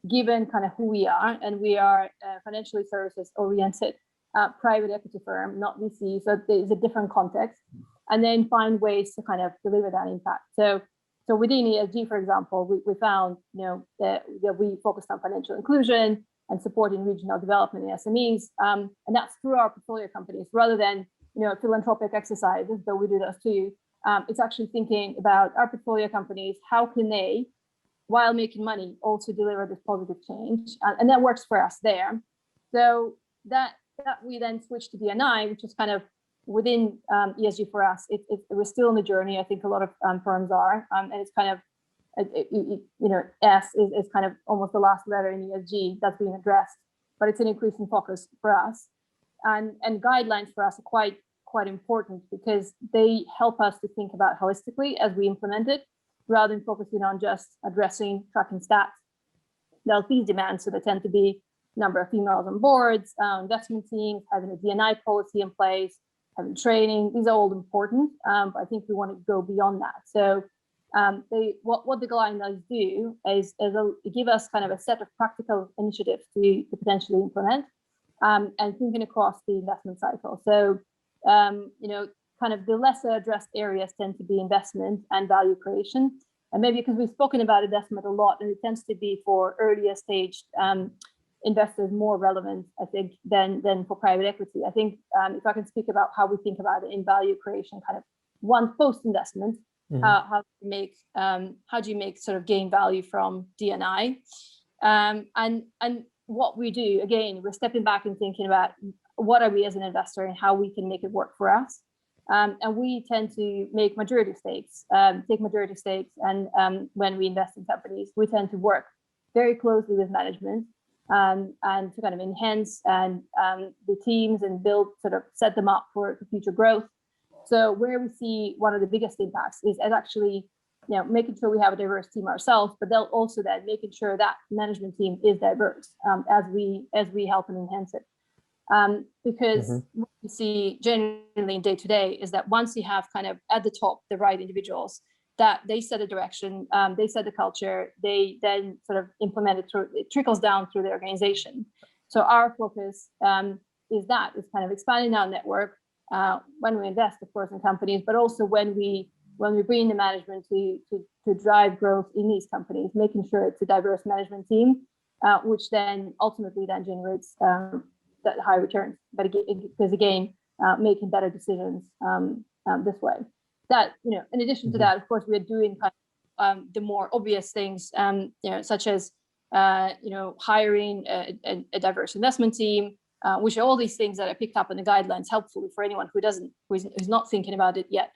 given kind of who we are, and we are financially services oriented private equity firm, not VC, so there's a different context, and then find ways to kind of deliver that impact. So within ESG, for example, we found that we focused on financial inclusion and supporting regional development in SMEs, and that's through our portfolio companies rather than philanthropic exercises, though we do those too. It's actually thinking about our portfolio companies, how can they, while making money, also deliver this positive change, and that works for us there. So that we then switch to D&I, which is kind of within ESG for us. We're still in the journey. I think a lot of firms are, and it's kind of S is kind of almost the last letter in ESG that's being addressed, but it's an increasing focus for us, and guidelines for us are quite important because they help us to think about holistically as we implement it, rather than focusing on just addressing tracking stats. The LPs demand, so they tend to be number of females on boards, investment teams, having a D&I policy in place, having training. These are all important, but I think we want to go beyond that. So what the guidelines do is give us kind of a set of practical initiatives to potentially implement, and thinking across the investment cycle. So kind of the lesser addressed areas tend to be investment and value creation. And maybe because we've spoken about investment a lot, and it tends to be for earlier stage investors more relevant, I think, than for private equity. I think if I can speak about how we think about it in value creation, kind of one post-investment, how do you make sort of gain value from D&I? And what we do, again, we're stepping back and thinking about what are we as an investor and how we can make it work for us. And we tend to make majority stakes, and when we invest in companies, we tend to work very closely with management and to kind of enhance the teams and set them up for future growth. So where we see one of the biggest impacts is actually making sure we have a diverse team ourselves, but they'll also then making sure that management team is diverse as we help and enhance it. Because what we see generally in day to day is that once you have kind of at the top the right individuals, that they set a direction, they set the culture, they then sort of implement it through, it trickles down through the organization. So our focus is kind of expanding our network when we invest, of course, in companies, but also when we bring the management to drive growth in these companies, making sure it's a diverse management team, which then ultimately then generates that high returns, but again, making better decisions this way. That in addition to that, of course, we are doing kind of the more obvious things, such as hiring a diverse investment team, which are all these things that are picked up in the guidelines, helpfully for anyone who's not thinking about it yet.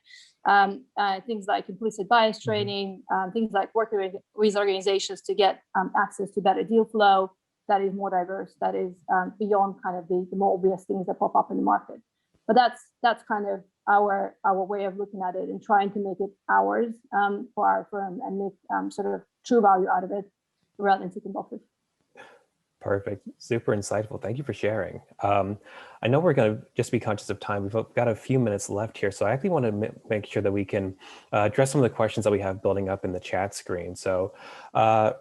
Things like implicit bias training, things like working with organizations to get access to better deal flow. that is more diverse, that is beyond kind of the more obvious things that pop up in the market. But that's kind of our way of looking at it and trying to make it ours for our firm and make sort of true value out of it rather than ticking boxes. Perfect. Super insightful. Thank you for sharing. I know we're going to just be conscious of time. We've got a few minutes left here. So I actually want to make sure that we can address some of the questions that we have building up in the chat screen. So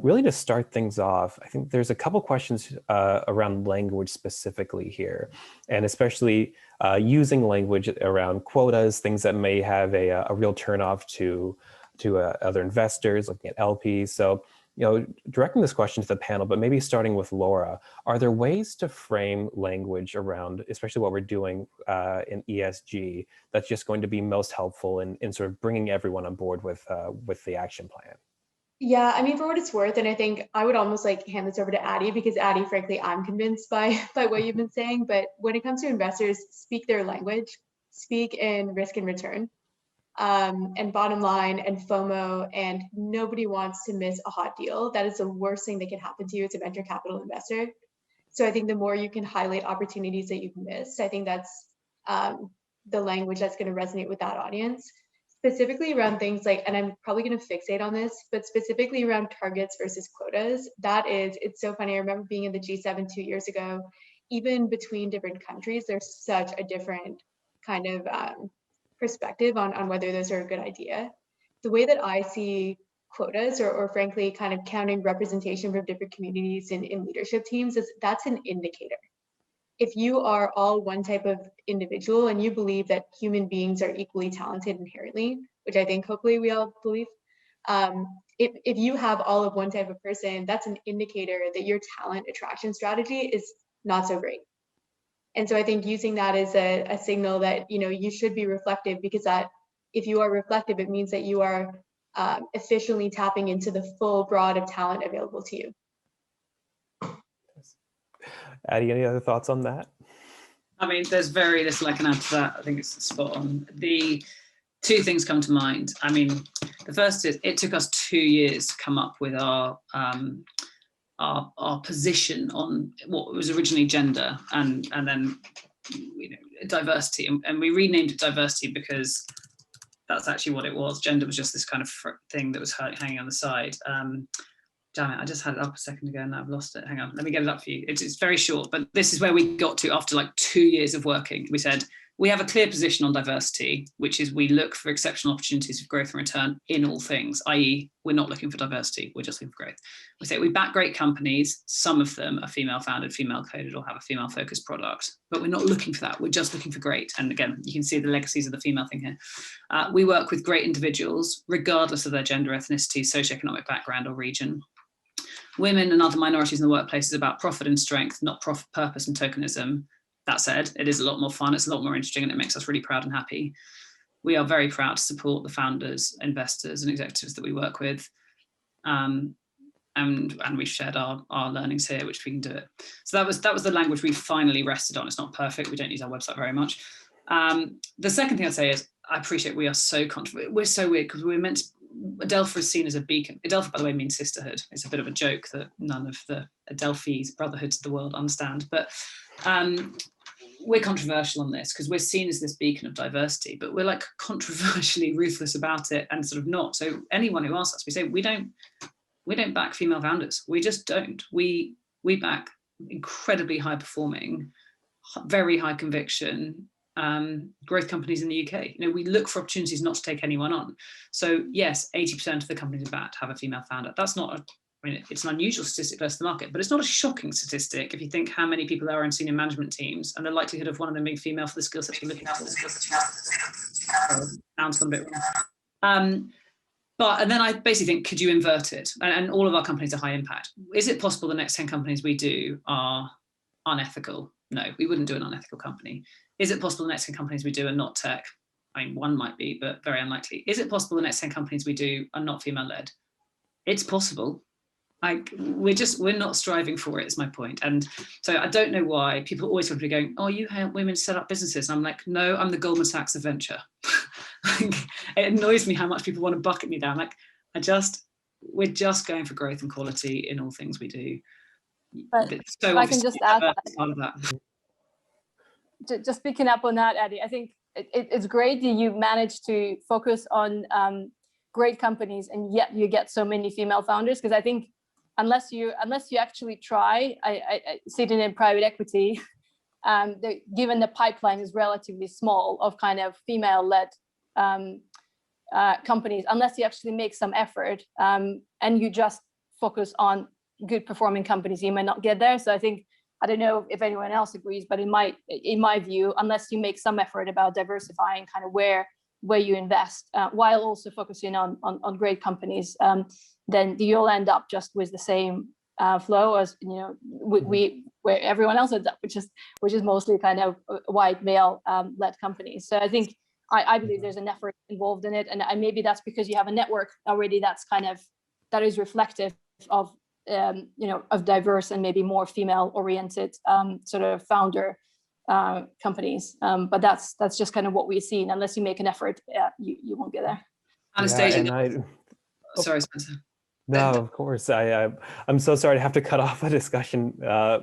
really to start things off, I think there's a couple questions around language specifically here, and especially using language around quotas, things that may have a real turnoff to other investors, looking at LPs. So directing this question to the panel, but maybe starting with Laura, are there ways to frame language around, especially what we're doing in ESG, that's just going to be most helpful in sort of bringing everyone on board with the action plan? Yeah, I mean, for what it's worth, and I think I would almost like hand this over to Addie, because Addie, frankly, I'm convinced by what you've been saying. But when it comes to investors, speak their language, speak in risk and return. And bottom line and FOMO, and nobody wants to miss a hot deal. That is the worst thing that can happen to you as a venture capital investor. So I think the more you can highlight opportunities that you've missed, I think that's the language that's going to resonate with that audience. Specifically around things like, and I'm probably going to fixate on this, but specifically around targets versus quotas, it's so funny. I remember being in the G7 2 years ago, even between different countries, there's such a different kind of perspective on whether those are a good idea. The way that I see quotas, or frankly kind of counting representation from different communities in leadership teams, is that's an indicator. If you are all one type of individual and you believe that human beings are equally talented inherently, which I think hopefully we all believe, if you have all of one type of person, that's an indicator that your talent attraction strategy is not so great. And so I think using that as a signal that, you should be reflective, because that if you are reflective, it means that you are efficiently tapping into the full broad of talent available to you. Addie, any other thoughts on that? I mean, there's very little I can add to that. I think it's spot on. The two things come to mind. I mean, the first is it took us 2 years to come up with our position on what was originally gender and then diversity, and we renamed it diversity because that's actually what it was. Gender was just this kind of thing that was hanging on the side. Damn it, I just had it up a second ago and now I've lost it. Hang on, let me get it up for you. It's very short, but this is where we got to after like 2 years of working. We said, we have a clear position on diversity, which is we look for exceptional opportunities for growth and return in all things, i.e. we're not looking for diversity, we're just looking for growth. We say we back great companies, some of them are female founded, female coded, or have a female focused product, but we're not looking for that, we're just looking for great. And again, you can see the legacies of the female thing here. We work with great individuals, regardless of their gender, ethnicity, socioeconomic background or region. Women and other minorities in the workplace is about profit and strength, not profit, purpose and tokenism. That said, it is a lot more fun, it's a lot more interesting, and it makes us really proud and happy. We are very proud to support the founders, investors, and executives that we work with. And we've shared our learnings here, which we can do it. So that was the language we finally rested on. It's not perfect, we don't use our website very much. The second thing I'd say is, I appreciate we are so controversial. We're so weird because we're meant to, Adelpha is seen as a beacon. Adelpha, by the way, means sisterhood. It's a bit of a joke that none of the Adelphi's brotherhoods of the world understand, but we're controversial on this because we're seen as this beacon of diversity, but we're like controversially ruthless about it and sort of not. So anyone who asks us, we say we don't back female founders. We just don't. We back incredibly high performing, very high conviction growth companies in the UK. We look for opportunities not to take anyone on. So yes, 80% of the companies backed have a female founder. That's not it's an unusual statistic versus the market, but it's not a shocking statistic if you think how many people there are in senior management teams and the likelihood of one of them being female for the skill set you're looking for. Sounds a bit wrong. And then I basically think, could you invert it? And all of our companies are high impact. Is it possible the next 10 companies we do are unethical? No, we wouldn't do an unethical company. Is it possible the next 10 companies we do are not tech? I mean, one might be, but very unlikely. Is it possible the next 10 companies we do are not female-led? It's possible. We're not striving for it, is my point. And so I don't know why people always want to be going, oh, you help women set up businesses. And I'm like, no, I'm the Goldman Sachs of venture. It annoys me how much people want to bucket me down. We're just going for growth and quality in all things we do. But so if I can just add part of that. Just picking up on that, Addie, I think it's great that you managed to focus on great companies, and yet you get so many female founders. Because I think unless you actually try, I sitting in private equity, given the pipeline is relatively small of kind of female-led companies, unless you actually make some effort and you just focus on good performing companies, you might not get there. So I think, I don't know if anyone else agrees, but in my view, unless you make some effort about diversifying kind of where you invest, while also focusing on great companies, then you'll end up just with the same flow as, you know, where everyone else ends up, which is mostly kind of white male led companies. So I think I believe there's an effort involved in it, and maybe that's because you have a network already that is reflective of of diverse and maybe more female oriented sort of founder companies. But that's just kind of what we've seen. Unless you make an effort, you won't get there. Anastasia, sorry, Spencer. No, of course. I'm so sorry to have to cut off a discussion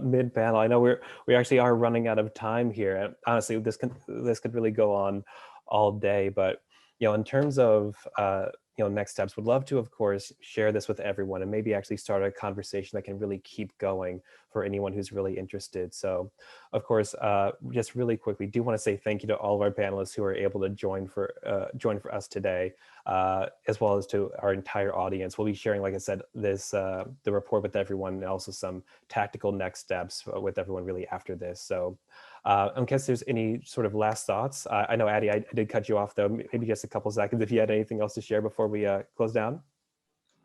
mid-panel. I know we actually are running out of time here. And honestly, this could really go on all day. But in terms of next steps, would love to, of course, share this with everyone and maybe actually start a conversation that can really keep going for anyone who's really interested. So, of course, just really quickly, do want to say thank you to all of our panelists who are able to join for us today, as well as to our entire audience. We'll be sharing, like I said, the report with everyone, and also some tactical next steps with everyone really after this. So, in case there's any sort of last thoughts, I know, Addie, I did cut you off though. Maybe just a couple seconds if you had anything else to share before we close down.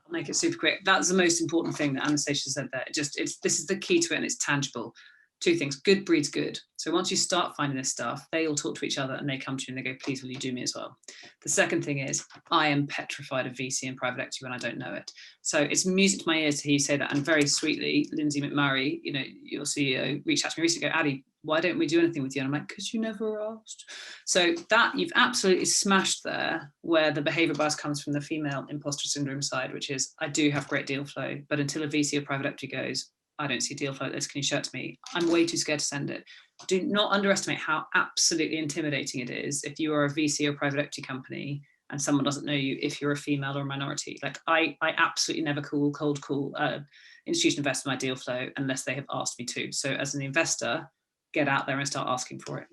I'll make it super quick. That's the most important thing that Anastasia said there. This is the key to it, and it's tangible. Two things: good breeds good. So once you start finding this stuff, they all talk to each other and they come to you and they go, please, will you do me as well? The second thing is, I am petrified of VC and private equity when I don't know it. So it's music to my ears to hear you say that. And very sweetly, Lindsay McMurray, your CEO, reached out to me recently, go, Addie, why don't we do anything with you? And I'm like, because you never asked. So that you've absolutely smashed there, where the behavior bias comes from the female imposter syndrome side, which is, I do have great deal flow, but until a VC or private equity goes, I don't see deal flow like this, can you show it to me? I'm way too scared to send it. Do not underestimate how absolutely intimidating it is if you are a VC or private equity company and someone doesn't know you, if you're a female or a minority. Like I absolutely never cold call institutional investor my deal flow unless they have asked me to. So as an investor, get out there and start asking for it.